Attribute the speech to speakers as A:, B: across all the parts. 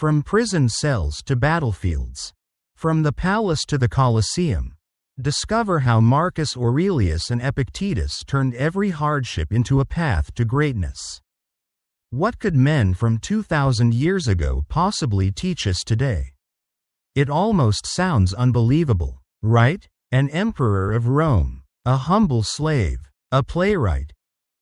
A: From prison cells to battlefields. From the palace to the Colosseum. Discover how Marcus Aurelius and Epictetus turned every hardship into a path to greatness. What could men from 2,000 years ago possibly teach us today? It almost sounds unbelievable, right? An emperor of Rome, a humble slave, a playwright.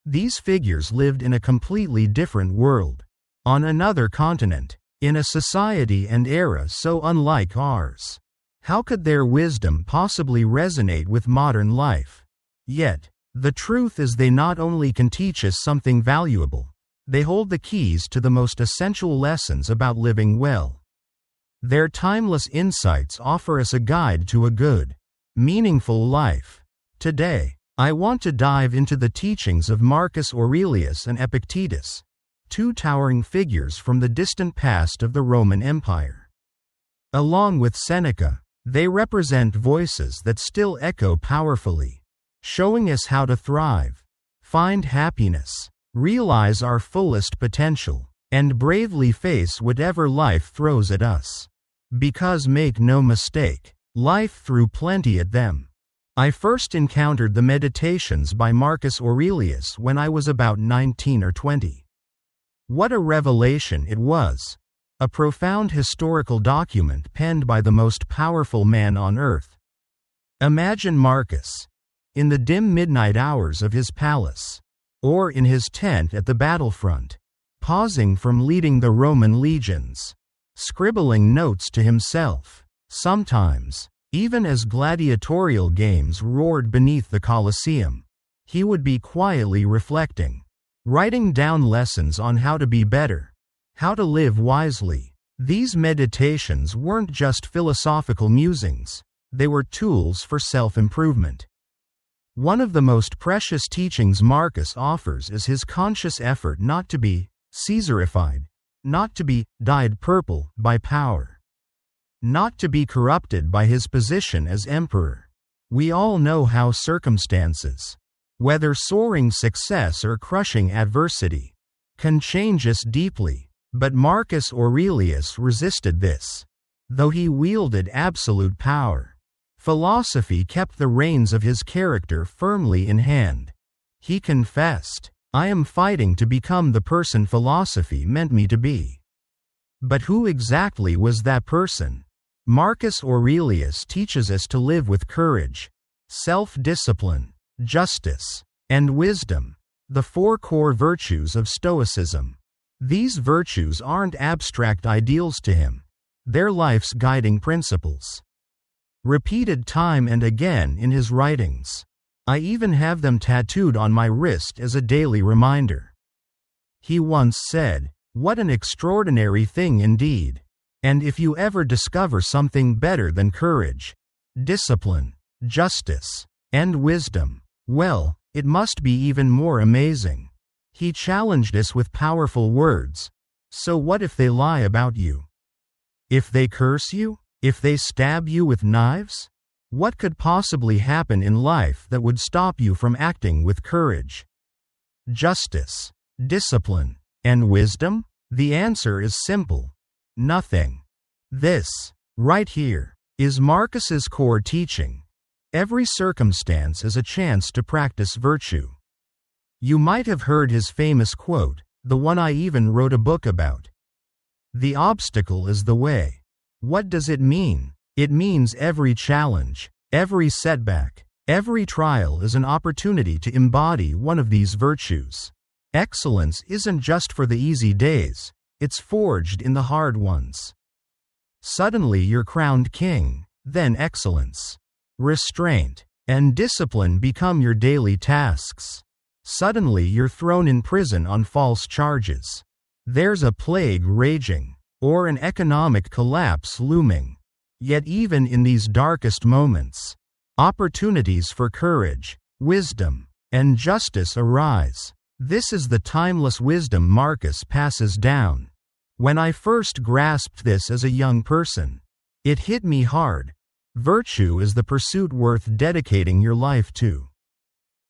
A: These figures lived in a completely different world, on another continent, in a society and era so unlike ours. How could their wisdom possibly resonate with modern life? Yet, the truth is they not only can teach us something valuable, they hold the keys to the most essential lessons about living well. Their timeless insights offer us a guide to a good, meaningful life. Today, I want to dive into the teachings of Marcus Aurelius and Epictetus, two towering figures from the distant past of the Roman Empire. Along with Seneca, they represent voices that still echo powerfully, showing us how to thrive, find happiness, realize our fullest potential, and bravely face whatever life throws at us. Because make no mistake, life threw plenty at them. I first encountered the Meditations by Marcus Aurelius when I was about 19 or 20. What a revelation it was! A profound historical document penned by the most powerful man on earth. Imagine Marcus, in the dim midnight hours of his palace, or in his tent at the battlefront, pausing from leading the Roman legions, scribbling notes to himself. Sometimes, even as gladiatorial games roared beneath the Colosseum, he would be quietly reflecting, writing down lessons on how to be better, how to live wisely. These meditations weren't just philosophical musings, they were tools for self-improvement. One of the most precious teachings Marcus offers is his conscious effort not to be Caesarified, not to be dyed purple by power, not to be corrupted by his position as emperor. We all know how circumstances, whether soaring success or crushing adversity, can change us deeply, but Marcus Aurelius resisted this. Though he wielded absolute power, philosophy kept the reins of his character firmly in hand. He confessed, "I am fighting to become the person philosophy meant me to be." But who exactly was that person? Marcus Aurelius teaches us to live with courage, self-discipline, justice, and wisdom, the four core virtues of Stoicism. These virtues aren't abstract ideals to him, they're life's guiding principles. Repeated time and again in his writings. I even have them tattooed on my wrist as a daily reminder. He once said, "What an extraordinary thing indeed. And if you ever discover something better than courage, discipline, justice, and wisdom, well, it must be even more amazing." He challenged us with powerful words. So what if they lie about you? If they curse you? If they stab you with knives? What could possibly happen in life that would stop you from acting with courage, justice, discipline, and wisdom? The answer is simple. Nothing. This, right here, is Marcus's core teaching. Every circumstance is a chance to practice virtue. You might have heard his famous quote, the one I even wrote a book about. "The obstacle is the way." What does it mean? It means every challenge, every setback, every trial is an opportunity to embody one of these virtues. Excellence isn't just for the easy days, it's forged in the hard ones. Suddenly you're crowned king, then excellence, restraint, and discipline become your daily tasks. Suddenly you're thrown in prison on false charges. There's a plague raging, or an economic collapse looming. Yet even in these darkest moments, opportunities for courage, wisdom, and justice arise. This is the timeless wisdom Marcus passes down. When I first grasped this as a young person, it hit me hard. Virtue is the pursuit worth dedicating your life to.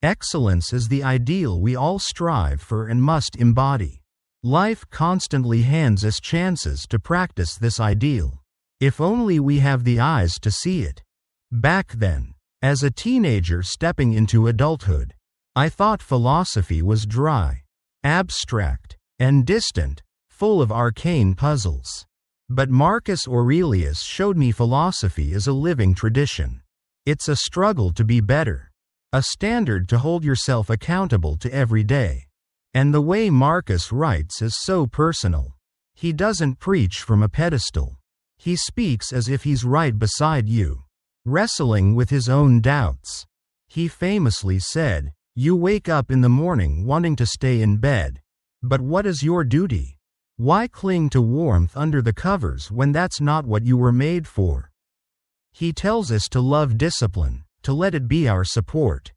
A: Excellence is the ideal we all strive for and must embody. Life constantly hands us chances to practice this ideal. If only we have the eyes to see it. Back then, as a teenager stepping into adulthood, I thought philosophy was dry, abstract, and distant, full of arcane puzzles. But Marcus Aurelius showed me philosophy is a living tradition. It's a struggle to be better, a standard to hold yourself accountable to every day. And the way Marcus writes is so personal. He doesn't preach from a pedestal. He speaks as if he's right beside you, wrestling with his own doubts. He famously said, "You wake up in the morning wanting to stay in bed. But what is your duty? Why cling to warmth under the covers when that's not what you were made for?" He tells us to love discipline, to let it be our support.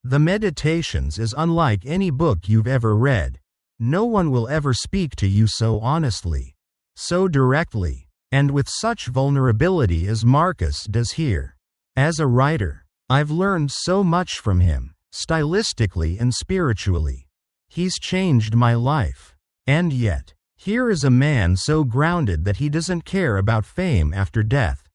A: The Meditations is unlike any book you've ever read. No one will ever speak to you so honestly, so directly, and with such vulnerability as Marcus does here. As a writer, I've learned so much from him, stylistically and spiritually. He's changed my life. And yet, here is a man so grounded that he doesn't care about fame after death,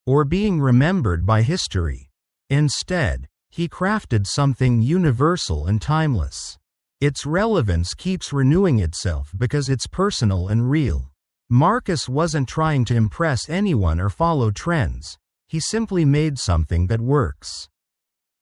A: or being remembered by history. Instead, he crafted something universal and timeless. Its relevance keeps renewing itself because it's personal and real. Marcus wasn't trying to impress anyone or follow trends. He simply made something that works.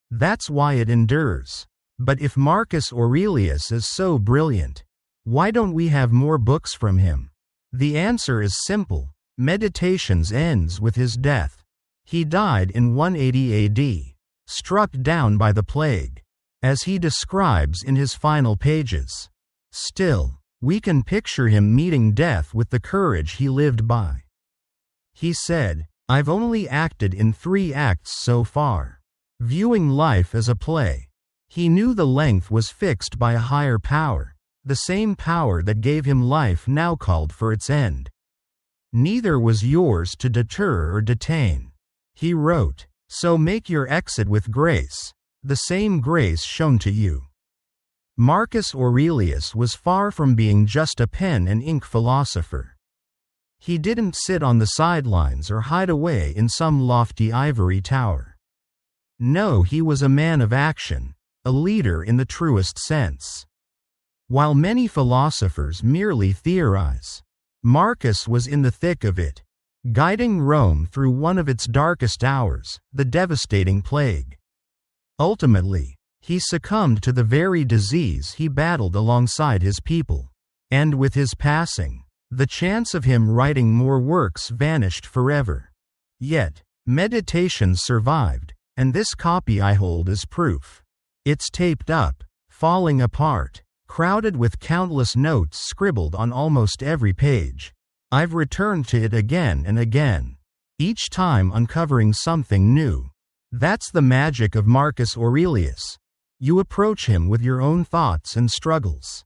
A: That's why it endures. But if Marcus Aurelius is so brilliant, why don't we have more books from him? The answer is simple. Meditations ends with his death. He died in 180 AD, struck down by the plague, as he describes in his final pages. Still, we can picture him meeting death with the courage he lived by. He said, "I've only acted in 3 acts so far." Viewing life as a play, he knew the length was fixed by a higher power, the same power that gave him life now called for its end. Neither was yours to deter or detain. He wrote, "So make your exit with grace, the same grace shown to you." Marcus Aurelius was far from being just a pen and ink philosopher. He didn't sit on the sidelines or hide away in some lofty ivory tower. No, he was a man of action, a leader in the truest sense. While many philosophers merely theorize, Marcus was in the thick of it, guiding Rome through one of its darkest hours, the devastating plague. Ultimately, he succumbed to the very disease he battled alongside his people, and with his passing, the chance of him writing more works vanished forever. Yet, Meditations survived, and this copy I hold is proof. It's taped up, falling apart, crowded with countless notes scribbled on almost every page. I've returned to it again and again, each time uncovering something new. That's the magic of Marcus Aurelius. You approach him with your own thoughts and struggles,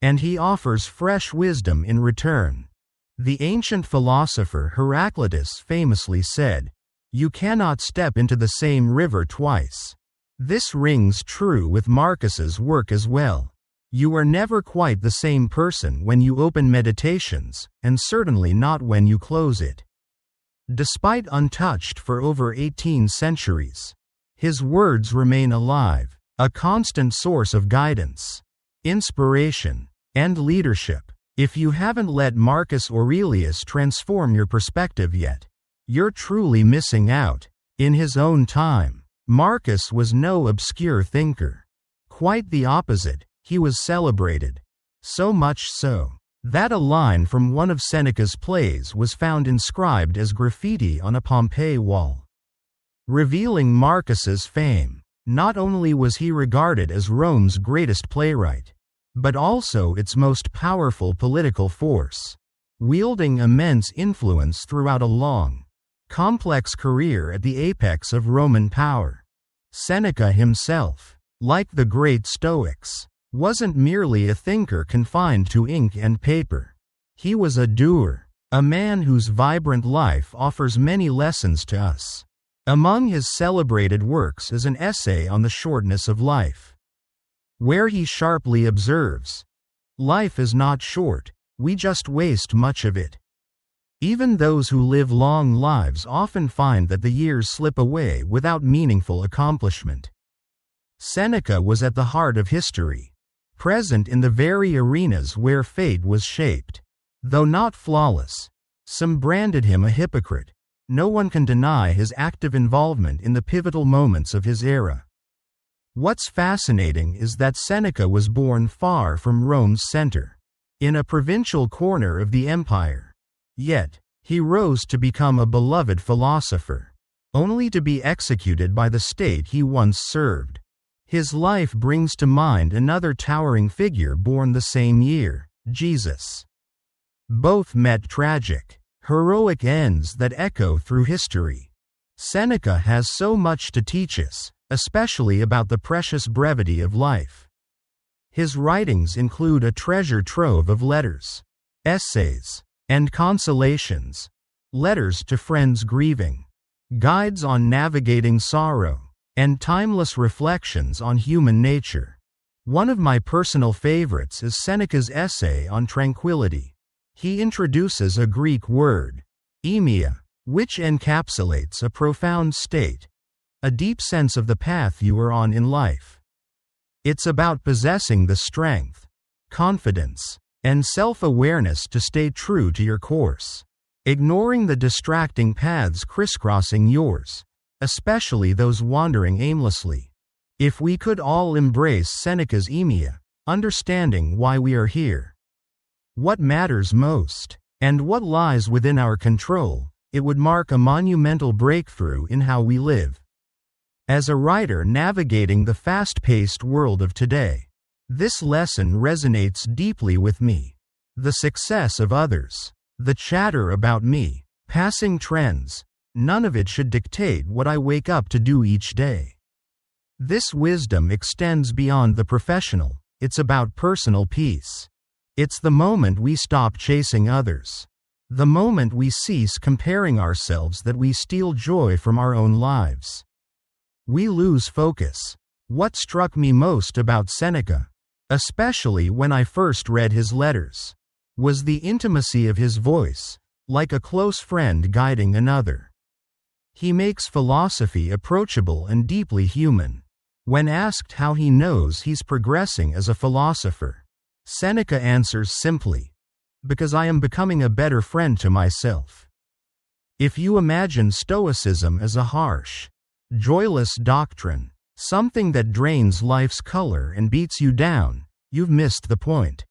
A: and he offers fresh wisdom in return. The ancient philosopher Epictetus famously said, "You cannot step into the same river twice." This rings true with Marcus's work as well. You are never quite the same person when you open Meditations, and certainly not when you close it. Despite untouched for over 18 centuries, his words remain alive, a constant source of guidance, inspiration, and leadership. If you haven't let Marcus Aurelius transform your perspective yet, you're truly missing out. In his own time, Marcus was no obscure thinker. Quite the opposite, he was celebrated. So much so, that a line from one of Seneca's plays was found inscribed as graffiti on a Pompeii wall, revealing Marcus's fame. Not only was he regarded as Rome's greatest playwright, but also its most powerful political force, wielding immense influence throughout a long, complex career at the apex of Roman power. Seneca himself, like the great Stoics, wasn't merely a thinker confined to ink and paper. He was a doer, a man whose vibrant life offers many lessons to us. Among his celebrated works is an essay on the shortness of life, where he sharply observes, Life is not short, we just waste much of it. Even those who live long lives often find that the years slip away without meaningful accomplishment. Seneca was at the heart of history, present in the very arenas where fate was shaped. Though not flawless, some branded him a hypocrite. No one can deny his active involvement in the pivotal moments of his era. What's fascinating is that Seneca was born far from Rome's center, in a provincial corner of the empire. Yet, he rose to become a beloved philosopher, only to be executed by the state he once served. His life brings to mind another towering figure born the same year, Jesus. Both met tragic, heroic ends that echo through history. Seneca has so much to teach us, especially about the precious brevity of life. His writings include a treasure trove of letters, essays, and consolations, letters to friends grieving, guides on navigating sorrow, and timeless reflections on human nature. One of my personal favorites is Seneca's essay on tranquility. He introduces a Greek word, eimia, which encapsulates a profound state, a deep sense of the path you are on in life. It's about possessing the strength, confidence, and self-awareness to stay true to your course, ignoring the distracting paths crisscrossing yours, especially those wandering aimlessly. If we could all embrace Seneca's eimia, understanding why we are here, what matters most, and what lies within our control, it would mark a monumental breakthrough in how we live. As a writer navigating the fast-paced world of today, this lesson resonates deeply with me. The success of others, the chatter about me, passing trends, none of it should dictate what I wake up to do each day. This wisdom extends beyond the professional. It's about personal peace. It's the moment we stop chasing others, the moment we cease comparing ourselves, that we steal joy from our own lives. We lose focus. What struck me most about Seneca, especially when I first read his letters, was the intimacy of his voice, like a close friend guiding another. He makes philosophy approachable and deeply human. When asked how he knows he's progressing as a philosopher, Seneca answers simply, "Because I am becoming a better friend to myself." If you imagine Stoicism as a harsh, joyless doctrine, something that drains life's color and beats you down, you've missed the point.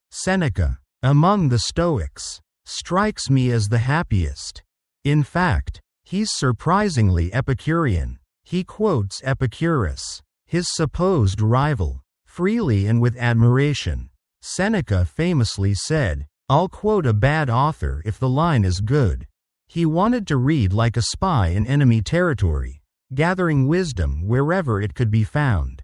A: Seneca, among the Stoics, strikes me as the happiest. In fact, he's surprisingly Epicurean. He quotes Epictetus, his supposed rival, freely and with admiration. Seneca famously said, "I'll quote a bad author if the line is good." He wanted to read like a spy in enemy territory, gathering wisdom wherever it could be found.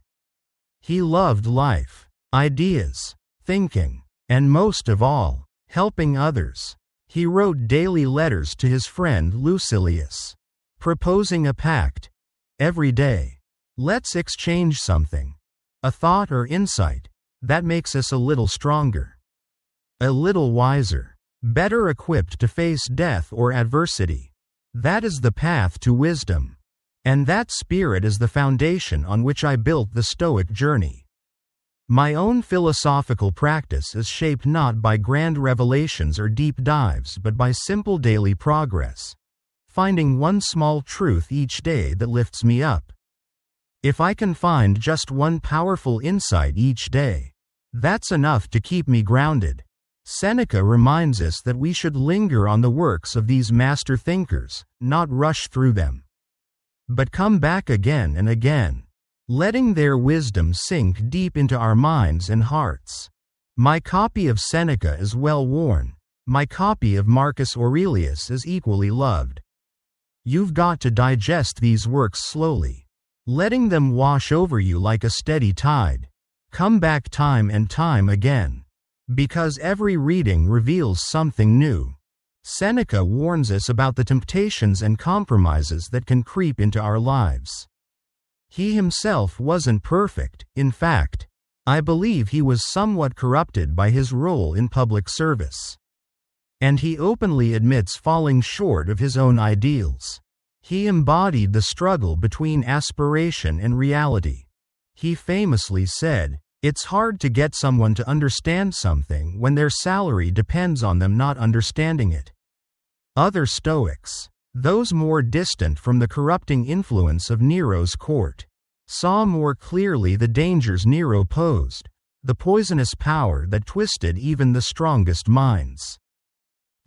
A: He loved life, ideas, thinking, and most of all, helping others. He wrote daily letters to his friend Lucilius, proposing a pact. Every day, let's exchange something, a thought or insight, that makes us a little stronger, a little wiser, better equipped to face death or adversity. That is the path to wisdom. And that spirit is the foundation on which I built the Stoic journey. My own philosophical practice is shaped not by grand revelations or deep dives, but by simple daily progress, finding one small truth each day that lifts me up. If I can find just one powerful insight each day, that's enough to keep me grounded. Seneca reminds us that we should linger on the works of these master thinkers, not rush through them, but come back again and again, letting their wisdom sink deep into our minds and hearts. My copy of Seneca is well worn. My copy of Marcus Aurelius is equally loved. You've got to digest these works slowly, letting them wash over you like a steady tide. Come back time and time again, because every reading reveals something new. Seneca warns us about the temptations and compromises that can creep into our lives. He himself wasn't perfect. In fact, I believe he was somewhat corrupted by his role in public service. And he openly admits falling short of his own ideals. He embodied the struggle between aspiration and reality. He famously said, "It's hard to get someone to understand something when their salary depends on them not understanding it." Other Stoics, those more distant from the corrupting influence of Nero's court, saw more clearly the dangers Nero posed, the poisonous power that twisted even the strongest minds.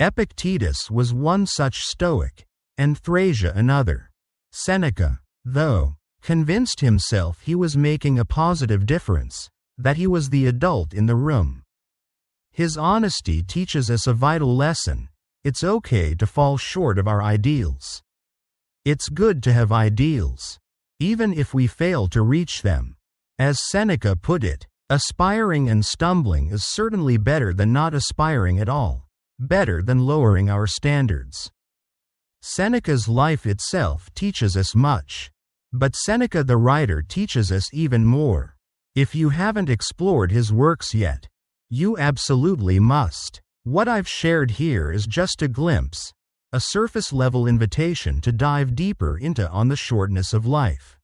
A: Epictetus was one such Stoic, and Thrasea another. Seneca, though, convinced himself he was making a positive difference, that he was the adult in the room. His honesty teaches us a vital lesson: it's okay to fall short of our ideals. It's good to have ideals, even if we fail to reach them. As Seneca put it, aspiring and stumbling is certainly better than not aspiring at all, better than lowering our standards. Seneca's life itself teaches us much. But Seneca the writer teaches us even more. If you haven't explored his works yet, you absolutely must. What I've shared here is just a glimpse, a surface-level invitation to dive deeper into On the Shortness of Life.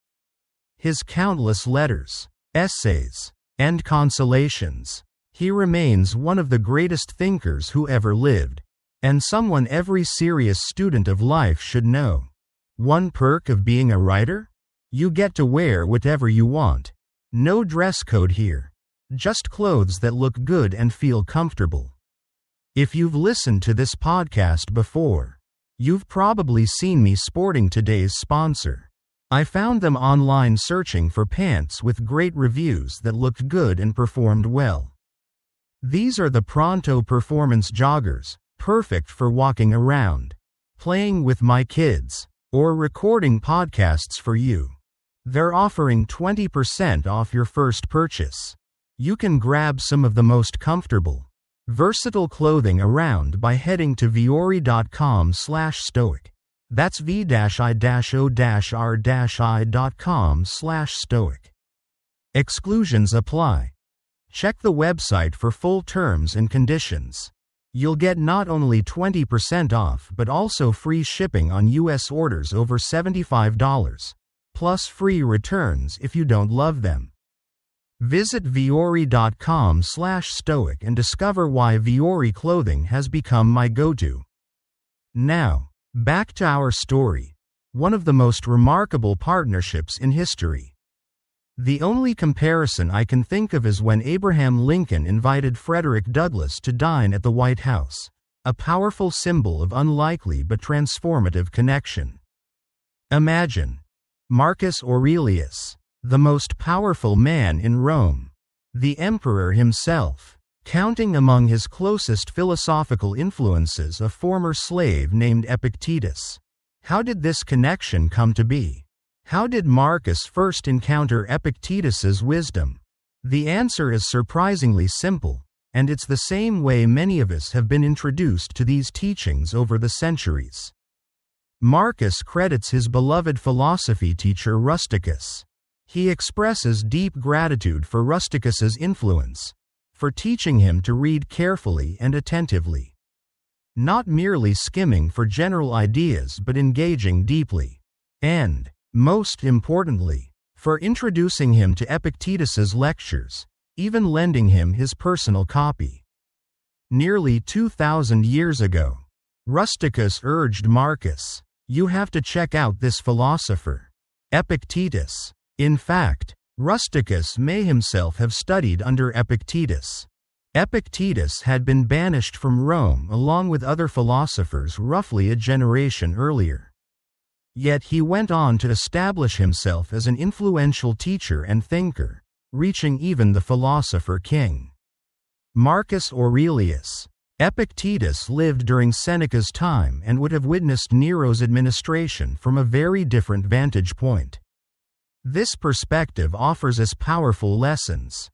A: His countless letters, essays, and consolations. He remains one of the greatest thinkers who ever lived, and someone every serious student of life should know. One perk of being a writer? You get to wear whatever you want. No dress code here. Just clothes that look good and feel comfortable. If you've listened to this podcast before, you've probably seen me sporting today's sponsor. I found them online searching for pants with great reviews that looked good and performed well. These are the Pronto Performance Joggers, perfect for walking around, playing with my kids, or recording podcasts for you. They're offering 20% off your first purchase. You can grab some of the most comfortable, versatile clothing around by heading to viore.com/stoic. That's v-i-o-r-i.com/stoic. Exclusions apply. Check the website for full terms and conditions. You'll get not only 20% off but also free shipping on U.S. orders over $75, plus free returns if you don't love them. Visit viore.com/stoic and discover why Viore clothing has become my go-to. Now, back to our story, one of the most remarkable partnerships in history. The only comparison I can think of is when Abraham Lincoln invited Frederick Douglass to dine at the White House, a powerful symbol of unlikely but transformative connection. Imagine Marcus Aurelius, the most powerful man in Rome, the emperor himself, counting among his closest philosophical influences a former slave named Epictetus. How did this connection come to be? How did Marcus first encounter Epictetus's wisdom? The answer is surprisingly simple, and it's the same way many of us have been introduced to these teachings over the centuries. Marcus credits his beloved philosophy teacher Rusticus. He expresses deep gratitude for Rusticus's influence, for teaching him to read carefully and attentively. Not merely skimming for general ideas but engaging deeply. And, most importantly, for introducing him to Epictetus's lectures, even lending him his personal copy. Nearly 2,000 years ago, Rusticus urged Marcus, "You have to check out this philosopher, Epictetus." In fact, Rusticus may himself have studied under Epictetus. Epictetus had been banished from Rome along with other philosophers roughly a generation earlier. Yet he went on to establish himself as an influential teacher and thinker, reaching even the philosopher king. Marcus Aurelius. Epictetus lived during Seneca's time and would have witnessed Nero's administration from a very different vantage point. This perspective offers us powerful lessons.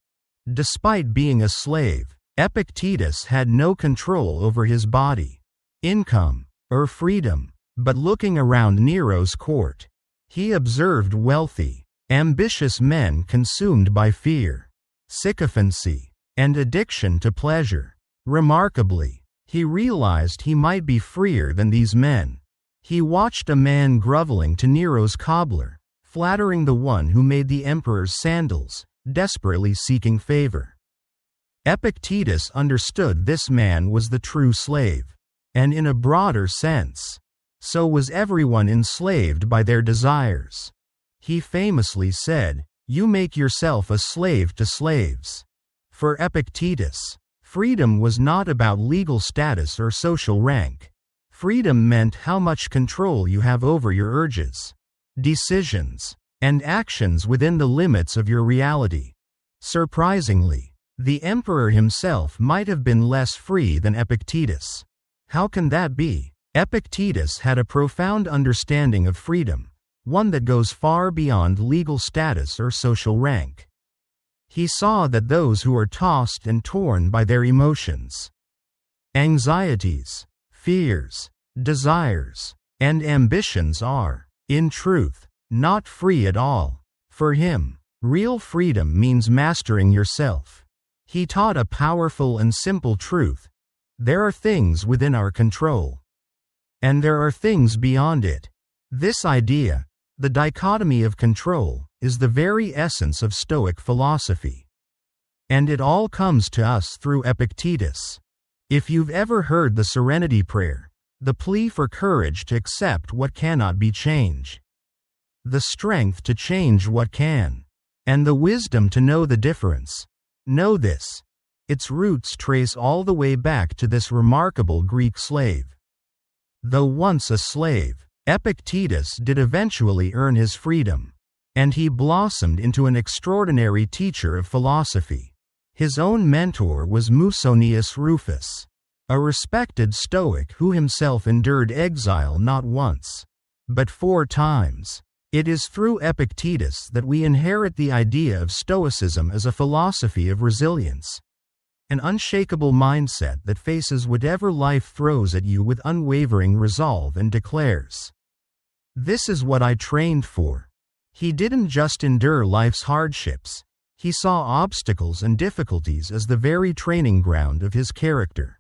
A: Despite being a slave, Epictetus had no control over his body, income, or freedom. But looking around Nero's court, he observed wealthy, ambitious men consumed by fear, sycophancy, and addiction to pleasure. Remarkably, he realized he might be freer than these men. He watched a man groveling to Nero's cobbler, flattering the one who made the emperor's sandals, desperately seeking favor. Epictetus understood this man was the true slave, and in a broader sense, so was everyone enslaved by their desires. He famously said, "You make yourself a slave to slaves." For Epictetus, freedom was not about legal status or social rank. Freedom meant how much control you have over your urges, decisions, and actions within the limits of your reality. Surprisingly, the emperor himself might have been less free than Epictetus. How can that be? Epictetus had a profound understanding of freedom, one that goes far beyond legal status or social rank. He saw that those who are tossed and torn by their emotions, anxieties, fears, desires, and ambitions are, in truth, not free at all. For him, real freedom means mastering yourself. He taught a powerful and simple truth: there are things within our control, and there are things beyond it. This idea, the dichotomy of control, is the very essence of Stoic philosophy. And it all comes to us through Epictetus. If you've ever heard the Serenity Prayer, the plea for courage to accept what cannot be changed, the strength to change what can, and the wisdom to know the difference, know this: its roots trace all the way back to this remarkable Greek slave. Though once a slave, Epictetus did eventually earn his freedom, and he blossomed into an extraordinary teacher of philosophy. His own mentor was Musonius Rufus, a respected Stoic who himself endured exile not once, but 4 times. It is through Epictetus that we inherit the idea of Stoicism as a philosophy of resilience, an unshakable mindset that faces whatever life throws at you with unwavering resolve and declares, "This is what I trained for." He didn't just endure life's hardships, he saw obstacles and difficulties as the very training ground of his character.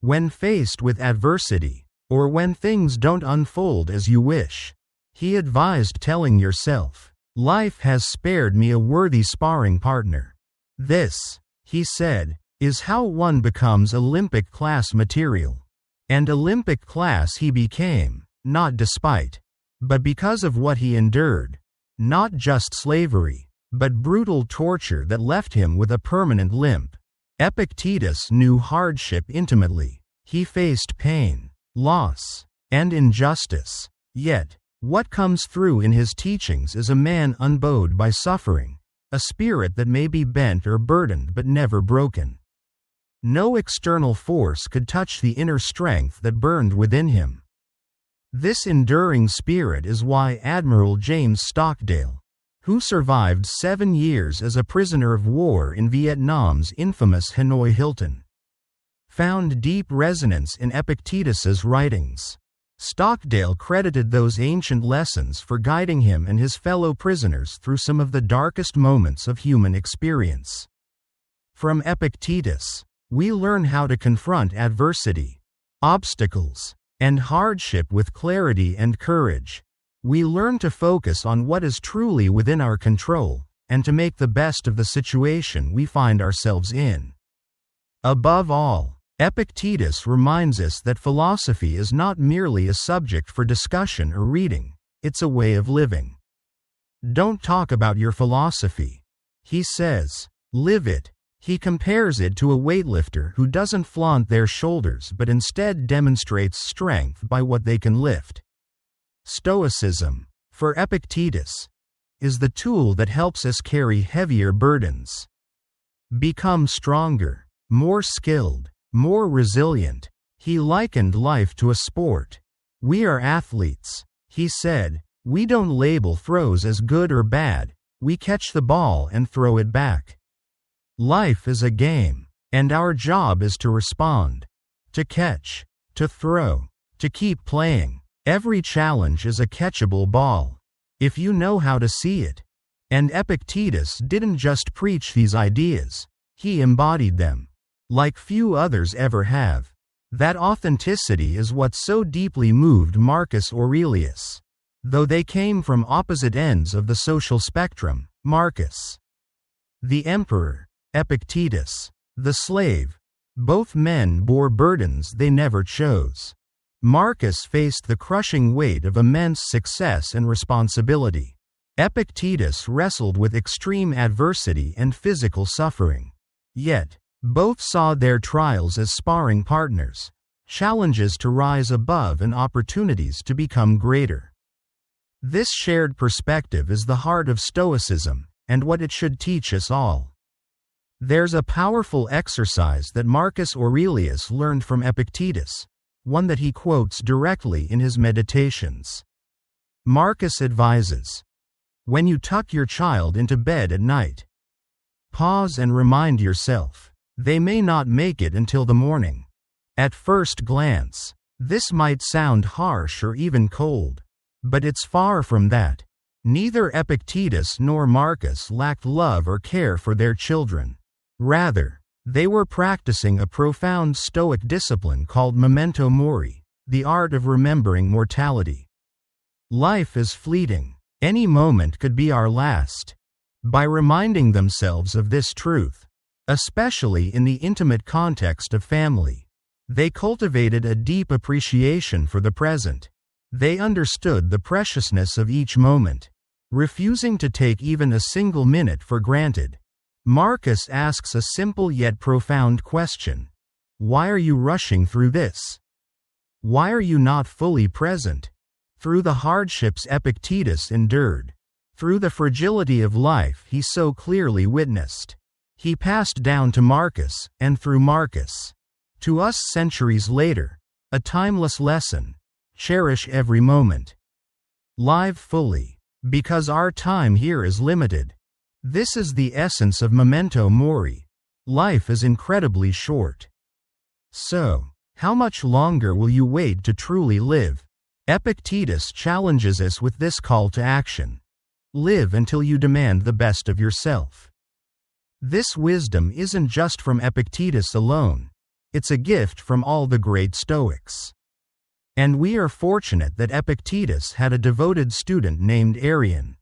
A: When faced with adversity, or when things don't unfold as you wish, he advised telling yourself, "Life has spared me a worthy sparring partner." This, he said, is how one becomes Olympic class material. And Olympic class he became, not despite, but because of what he endured. Not just slavery, but brutal torture that left him with a permanent limp. Epictetus knew hardship intimately. He faced pain, loss, and injustice. Yet, what comes through in his teachings is a man unbowed by suffering, a spirit that may be bent or burdened but never broken. No external force could touch the inner strength that burned within him. This enduring spirit is why Admiral James Stockdale, who survived 7 years as a prisoner of war in Vietnam's infamous Hanoi Hilton, found deep resonance in Epictetus's writings. Stockdale credited those ancient lessons for guiding him and his fellow prisoners through some of the darkest moments of human experience. From Epictetus, we learn how to confront adversity, obstacles, and hardship with clarity and courage. We learn to focus on what is truly within our control, and to make the best of the situation we find ourselves in. Above all, Epictetus reminds us that philosophy is not merely a subject for discussion or reading, it's a way of living. Don't talk about your philosophy, he says, live it. He compares it to a weightlifter who doesn't flaunt their shoulders but instead demonstrates strength by what they can lift. Stoicism, for Epictetus, is the tool that helps us carry heavier burdens, become stronger, more skilled, more resilient. He likened life to a sport. We are athletes, he said. We don't label throws as good or bad, we catch the ball and throw it back. Life is a game, and our job is to respond, to catch, to throw, to keep playing. Every challenge is a catchable ball, if you know how to see it. And Epictetus didn't just preach these ideas, he embodied them. Like few others ever have. That authenticity is what so deeply moved Marcus Aurelius. Though they came from opposite ends of the social spectrum, Marcus, the emperor, Epictetus, the slave, both men bore burdens they never chose. Marcus faced the crushing weight of immense success and responsibility. Epictetus wrestled with extreme adversity and physical suffering. Yet, both saw their trials as sparring partners, challenges to rise above and opportunities to become greater. This shared perspective is the heart of Stoicism, and what it should teach us all. There's a powerful exercise that Marcus Aurelius learned from Epictetus, one that he quotes directly in his Meditations. Marcus advises, when you tuck your child into bed at night, pause and remind yourself, they may not make it until the morning. At first glance, this might sound harsh or even cold, but it's far from that. Neither Epictetus nor Marcus lacked love or care for their children. Rather, they were practicing a profound Stoic discipline called memento mori, the art of remembering mortality. Life is fleeting. Any moment could be our last. By reminding themselves of this truth, especially in the intimate context of family, they cultivated a deep appreciation for the present. They understood the preciousness of each moment, refusing to take even a single minute for granted. Marcus asks a simple yet profound question. Why are you rushing through this? Why are you not fully present? Through the hardships Epictetus endured, through the fragility of life he so clearly witnessed, he passed down to Marcus, and through Marcus, to us centuries later, a timeless lesson. Cherish every moment. Live fully, because our time here is limited. This is the essence of memento mori. Life is incredibly short. So, how much longer will you wait to truly live? Epictetus challenges us with this call to action. Live until you demand the best of yourself. This wisdom isn't just from Epictetus alone. It's a gift from all the great Stoics. And we are fortunate that Epictetus had a devoted student named Arrian,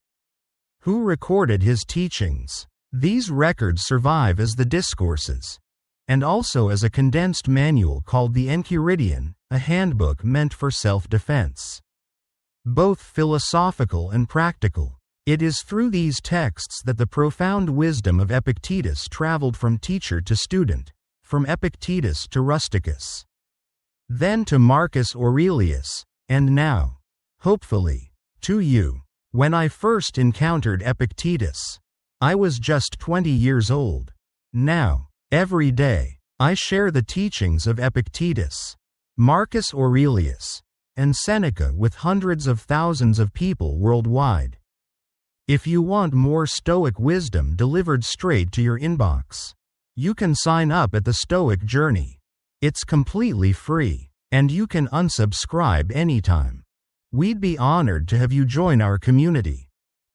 A: who recorded his teachings. These records survive as the discourses, and also as a condensed manual called the Enchiridion, a handbook meant for self-defense. Both philosophical and practical, it is through these texts that the profound wisdom of Epictetus traveled from teacher to student, from Epictetus to Rusticus, then to Marcus Aurelius, and now, hopefully, to you. When I first encountered Epictetus, I was just 20 years old. Now, every day, I share the teachings of Epictetus, Marcus Aurelius, and Seneca with hundreds of thousands of people worldwide. If you want more Stoic wisdom delivered straight to your inbox, you can sign up at the Stoic Journey. It's completely free, and you can unsubscribe anytime. We'd be honored to have you join our community.